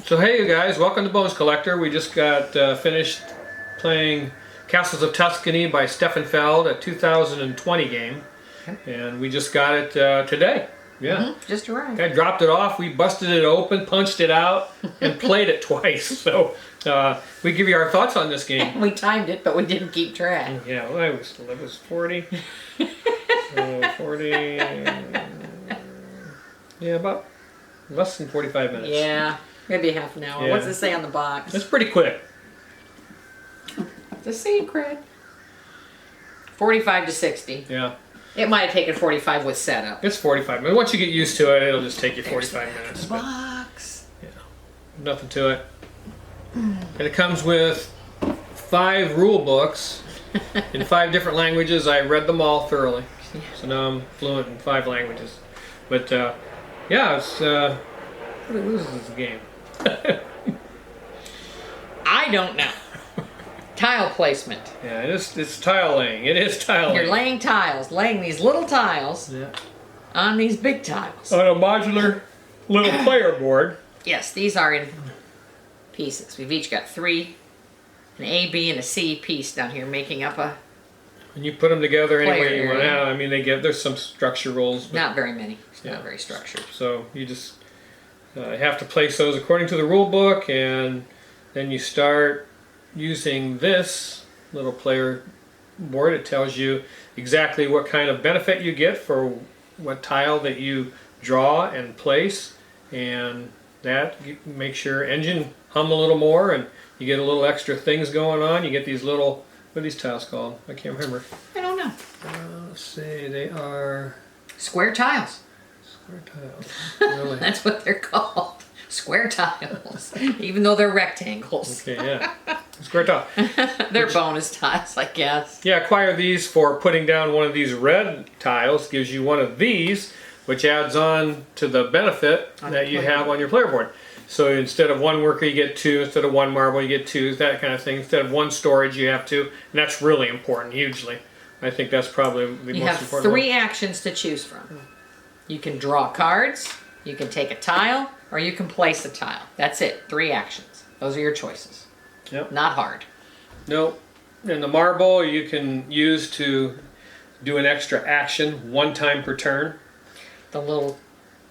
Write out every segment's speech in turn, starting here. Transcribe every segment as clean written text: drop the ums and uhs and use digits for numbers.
So hey you guys, welcome to Bones Collector. We just got finished playing Castles of Tuscany by Stefan Feld, a 2020 game. Okay. And we just got it today. Yeah. Just arrived. I dropped it off, we busted it open, punched it out, and played it twice. So we give you our thoughts on this game. We timed it, but we didn't keep track. Yeah, well, it was 40. 40. Yeah, about less than 45 minutes. Yeah. Maybe half an hour. Yeah. What's it say on the box? It's pretty quick. It's a secret. 45 to 60. Yeah. It might have taken 45 with setup. It's 45 minutes. Once you get used to it, it'll just take you 45 minutes. The box. Yeah. Nothing to it. And it comes with 5 rule books in 5 different languages. I read them all thoroughly. So now I'm fluent in 5 languages. But yeah, it's what is this game? I don't know. Tile placement. Yeah, it's tile laying. It is tile laying. You're laying tiles, laying these little tiles on these big tiles. On a modular little player board. Yes, these are in pieces. We've each got 3, an A, B, and a C piece down here, making up a. And you put them together any way you want. area. I mean, there's some structure rules. But Not very many. It's not very structured. So you just have to place those according to the rule book, and then you start using this little player board. It tells you exactly what kind of benefit you get for what tile that you draw and place, and that makes your engine hum a little more, and you get a little extra things going on. You get these little, what are these tiles called? I can't remember. I don't know. Let's see, they are Square tiles. square tiles. Really? That's what they're called. Square tiles. Even though they're rectangles. Okay, yeah. Square tile. They're bonus tiles, I guess. Yeah, acquire these for putting down one of these red tiles. Gives you one of these, which adds on to the benefit that you have on your player board. So instead of 1 worker, you get 2. Instead of 1 marble, you get 2. That kind of thing. Instead of 1 storage, you have 2. And that's really important, hugely. I think that's probably the most important. You have 3 actions to choose from. You can draw cards, you can take a tile, or you can place a tile. That's it. 3 actions. Those are your choices. Yep. Not hard. Nope. And the marble you can use to do an extra action 1 time per turn. The little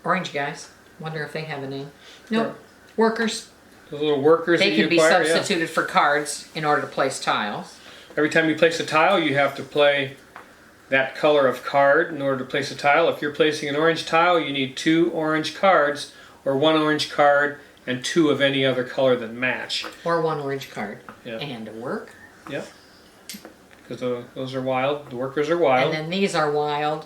orange guys. Wonder if they have a name. Nope. Workers. The little workers They that you can be acquire, substituted for cards in order to place tiles. Every time you place a tile, you have to play that color of card in order to place a tile. If you're placing an orange tile, you need 2 orange cards, or 1 orange card and 2 of any other color that match. Or 1 orange card. Yeah. And a work. Yep. Because those are wild. The workers are wild. And then these are wild.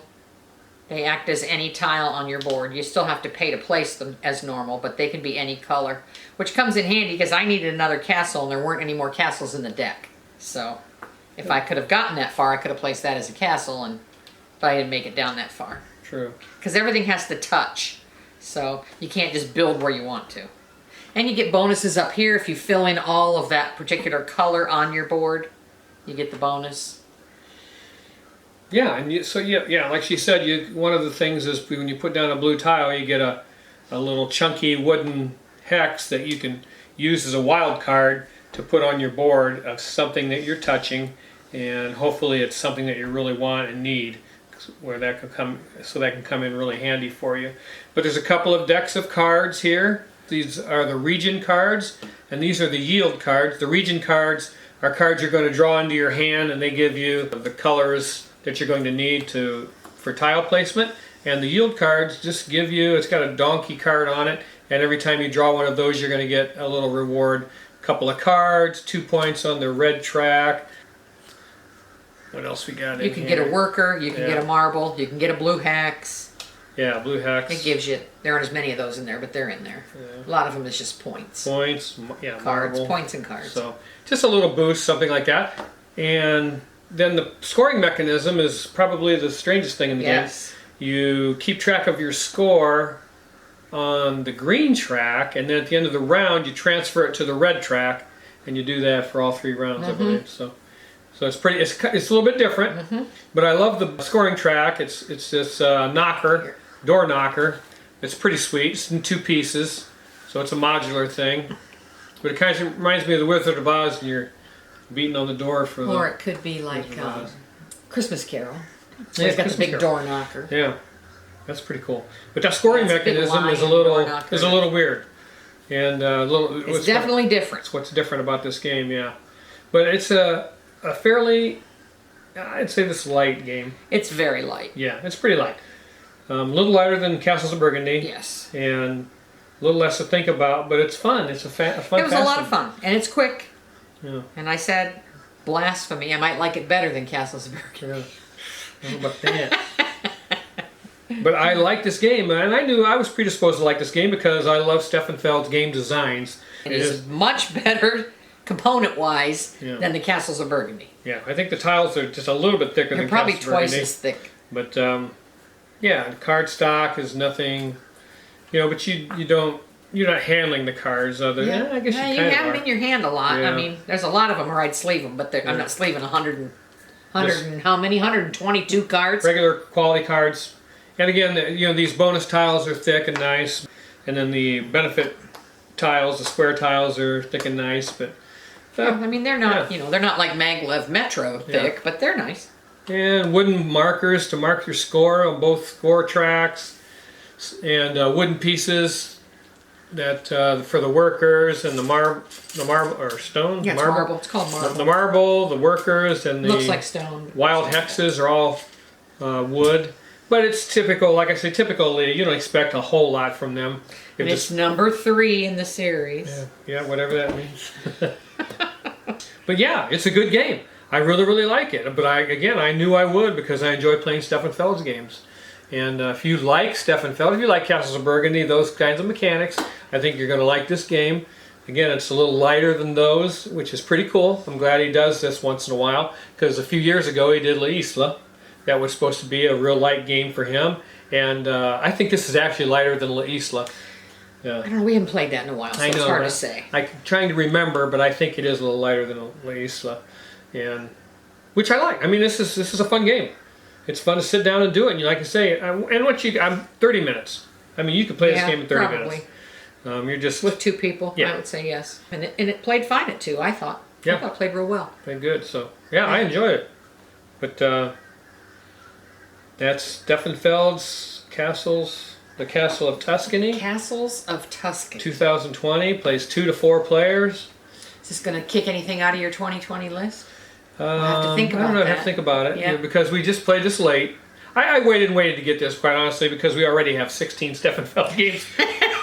They act as any tile on your board. You still have to pay to place them as normal, but they can be any color. Which comes in handy because I needed another castle and there weren't any more castles in the deck. So if I could have gotten that far, I could have placed that as a castle, and but I didn't make it down that far. True. Because everything has to touch. So you can't just build where you want to. And you get bonuses up here if you fill in all of that particular color on your board. You get the bonus. Yeah, and like she said, one of the things is when you put down a blue tile, you get a little chunky wooden hex that you can use as a wild card to put on your board of something that you're touching, and hopefully it's something that you really want and need, where that can come, so that can come in really handy for you. But there's a couple of decks of cards here. These are the region cards, and these are the yield cards. The region cards are cards you're going to draw into your hand, and they give you the colors that you're going to need for tile placement. And the yield cards just give you, it's got a donkey card on it, and every time you draw one of those, you're going to get a little reward. A couple of cards, 2 points on the red track. What else we got in here? You can get a worker, you can get a marble, you can get a blue hex. Yeah, blue hex. It gives you, there aren't as many of those in there, but they're in there. Yeah. A lot of them is just points. Points, yeah, Cards, marble. points and cards. So just a little boost, something like that. And then the scoring mechanism is probably the strangest thing in the game. You keep track of your score on the green track, and then at the end of the round you transfer it to the red track, and you do that for all 3 rounds, I believe. So it's a little bit different, but I love the scoring track. It's this door knocker. It's pretty sweet. It's in 2 pieces. So it's a modular thing. But it kind of reminds me of the Wizard of Oz, and you're beating on the door for the... Or it could be like Wizard of Oz. Christmas Carol. Yeah, He's got Christmas the big Carol. door knocker. Yeah, that's pretty cool. But that scoring That's a big mechanism is a lion door little knocker. weird, and It's definitely different. That's what's different about this game, yeah. But it's a fairly, I'd say this light game. It's very light. Yeah, it's pretty light. A little lighter than Castles of Burgundy. Yes. And a little less to think about, but it's fun. It's a fun. It was a lot of fun, and it's quick. Yeah. And I said, blasphemy, I might like it better than Castles of Burgundy. Yeah. I don't know about that. But I like this game, and I knew I was predisposed to like this game because I love Stefan Feld's game designs. It is much better component-wise than the Castles of Burgundy. Yeah, I think the tiles are just a little bit thicker They're than probably Castles of twice Burgundy. as thick. But yeah, card stock is nothing, but you're not handling the cards other than, I guess you kind you of have are. them in your hand a lot. Yeah. I mean, there's a lot of them where I'd sleeve them, but I'm not sleeving 100 and how many? 122 cards? Regular quality cards. And again, these bonus tiles are thick and nice. And then the benefit tiles, the square tiles are thick and nice. But I mean, they're not, they're not like Maglev Metro thick, but they're nice. And wooden markers to mark your score on both score tracks. And wooden pieces that for the workers and the marble or stone. Yeah, it's marble. It's called marble. The marble, the workers, and the looks like stone. Wild hexes are all wood. But it's typical, like I say, typically you don't expect a whole lot from them. It's number 3 in the series. Yeah, whatever that means. But yeah, it's a good game. I really, really like it. But I knew I would because I enjoy playing Stefan Feld's games. And if you like Stefan Feld, if you like Castles of Burgundy, those kinds of mechanics, I think you're going to like this game. Again, it's a little lighter than those, which is pretty cool. I'm glad he does this once in a while because a few years ago he did La Isla. That was supposed to be a real light game for him. And I think this is actually lighter than La Isla. I don't know, we haven't played that in a while, so I know, it's hard to say. I'm trying to remember, but I think it is a little lighter than La Isla. And which I like. I mean, this is a fun game. It's fun to sit down and do it. And like I say, I'm 30 minutes. I mean, you could play this game in 30 minutes. You're just with 2 people, Yeah. I would say yes. And it played fine at 2, I thought. Yeah. I thought it played real well. Played good. So yeah, I enjoyed it. But that's Stefan Feld's The Castle of Tuscany. Castles of Tuscany. 2020, plays 2 to 4 players. Is this going to kick anything out of your 2020 list? We'll have to think about I don't know, that. I have to think about it. Yeah. Because we just played this late. I waited to get this, quite honestly, because we already have 16 Stefan Feld games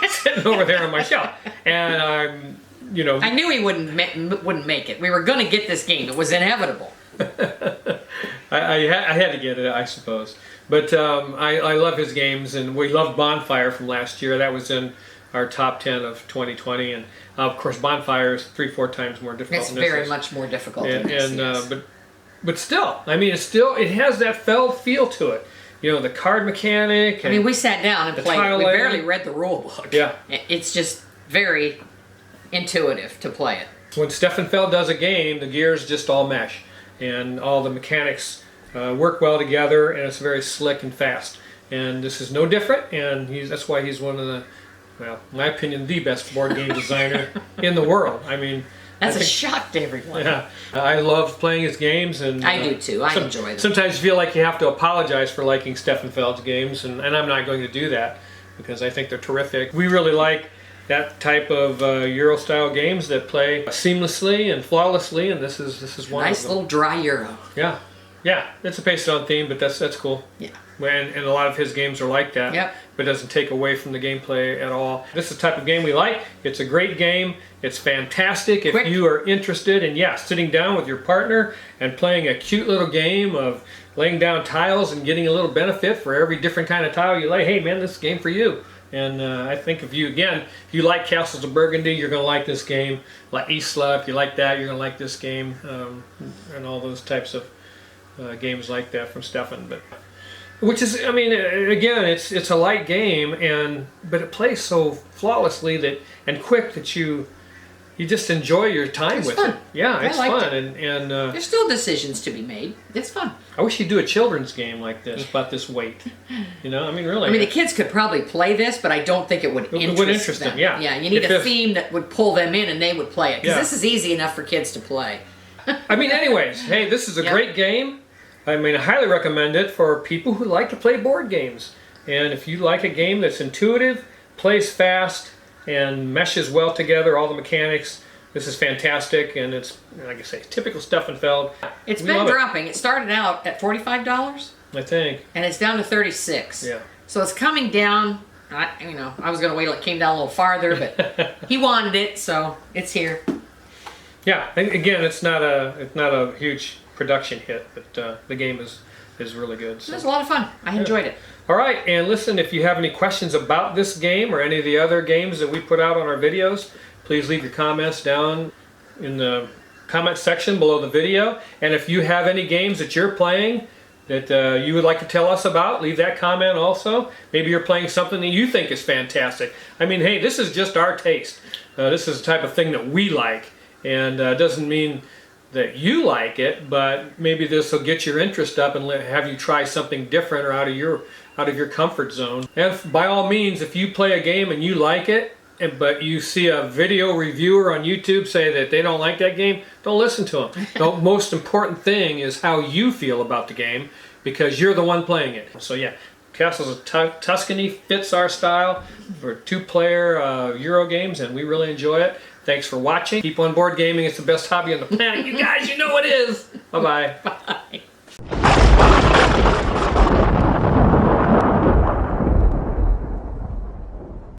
sitting over there on my shelf. And I knew he wouldn't make it. We were going to get this game. It was inevitable. I had to get it, I suppose. But I love his games, and we loved Bonfire from last year. That was in our top 10 of 2020, and of course Bonfire is 3-4 times more difficult. It's than this very is. much more difficult than this, yes. But still, I mean, it has that Feld feel to it. The card mechanic. I mean, we sat down and played. We barely read the rule book. Yeah. It's just very intuitive to play it. When Stefan Feld does a game, the gears just all mesh, and all the mechanics work well together, and it's very slick and fast. And this is no different, and that's why he's one of the, well, in my opinion, the best board game designer in the world. I mean, that's a shock to everyone. Yeah, I love playing his games, and I do too. I enjoy them. Sometimes you feel like you have to apologize for liking Stefan Feld's games, and I'm not going to do that because I think they're terrific. We really like that type of Euro-style games that play seamlessly and flawlessly, and this is one nice of them. little dry Euro. Yeah, it's a based on theme, but that's cool. Yeah. And a lot of his games are like that. Yep. But it doesn't take away from the gameplay at all. This is the type of game we like. It's a great game. It's fantastic if you are interested in, sitting down with your partner and playing a cute little game of laying down tiles and getting a little benefit for every different kind of tile you lay. Hey man, this is a game for you. And I think if you like Castles of Burgundy, you're going to like this game. La Isla, if you like that, you're going to like this game. And all those types of games like that from Stefan. But which is, I mean, again, it's a light game, but it plays so flawlessly and quick that you just enjoy your time with fun. it. Yeah, it's liked fun, it. and There's still decisions to be made. It's fun. I wish you'd do a children's game like this, about this weight. You know, I mean, really. I mean, the kids could probably play this, but I don't think it would interest them. Yeah. Yeah, you need a theme that would pull them in, and they would play it because this is easy enough for kids to play. I mean, anyways, hey, this is a great game. I mean, I highly recommend it for people who like to play board games. And if you like a game that's intuitive, plays fast, and meshes well together, all the mechanics, this is fantastic. And it's, like I say, typical Stefan Feld. It's been dropping. It started out at $45, I think. and it's down to $36. Yeah. So it's coming down. I was going to wait till it came down a little farther, but he wanted it, so it's here. Yeah. Again, it's not a huge production hit, but the game is really good. So. It was a lot of fun. I enjoyed it. All right, and listen, if you have any questions about this game or any of the other games that we put out on our videos, please leave your comments down in the comment section below the video. And if you have any games that you're playing that you would like to tell us about, leave that comment also. Maybe you're playing something that you think is fantastic. I mean, hey, this is just our taste. This is the type of thing that we like, and doesn't mean that you like it, but maybe this will get your interest up and have you try something different or out of your comfort zone. And by all means, if you play a game and you like it, but you see a video reviewer on YouTube say that they don't like that game, don't listen to them. The most important thing is how you feel about the game, because you're the one playing it. So yeah, Castles of Tuscany fits our style for 2-player Euro games, and we really enjoy it. Thanks for watching. Keep on board gaming. It's the best hobby on the planet. You guys, you know it is. Bye-bye. Bye.